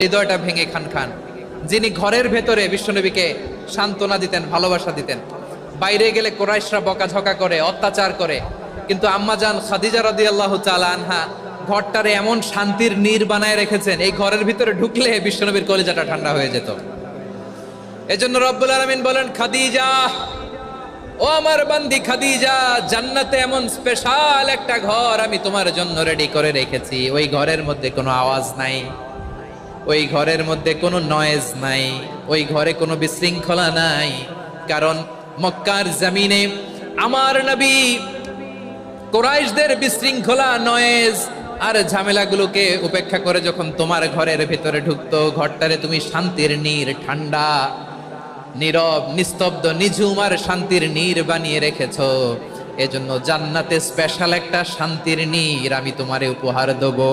হৃদয়টা ভেঙে খান খান, যিনি ঘরের ভেতরে বিশ্বনবীকে সান্ত্বনা দিতেন, ভালোবাসা দিতেন। বাইরে গেলে কোরাইশরা বকাঝকা করে, অত্যাচার করে, কিন্তু আম্মাজান খাদিজা রাদিয়াল্লাহু তাআলা আনহা ঘরটারে এমন শান্তির নীর বানায় রেখেছেন, এই ঘরের ভিতরে ঢুকলে বিশ্বনবীর কলিজাটা ঠান্ডা হয়ে যেত। এজন্য রব্বুল আলামিন বলেন, খাদিজা, ও আমার বান্দি খাদিজা, জান্নাতে এমন স্পেশাল একটা ঘর আমি তোমার জন্য রেডি করে রেখেছি। ওই ঘরের মধ্যে কোনো আওয়াজ নাই, ওই ঘরের মধ্যে কোনো নয়েজ নাই, ওই ঘরে কোনো বিশৃঙ্খলা নাই। কারণ মক্কার জমিনে আমার নবী কুরাইশদের বিশৃঙ্খলা, নয়েজ আর ঝামেলাগুলোকে উপেক্ষা করে যখন তোমার ঘরের ভিতরে ঢুকতো, ঘরটারে তুমি শান্তির নীর, ঠান্ডা, নীরব, নিস্তব্ধ, নিঝুম আর শান্তির নীর বানিয়ে রেখেছো। এজন্য জান্নাতে স্পেশাল একটা শান্তির নীর আমি তোমারে উপহার দেবো।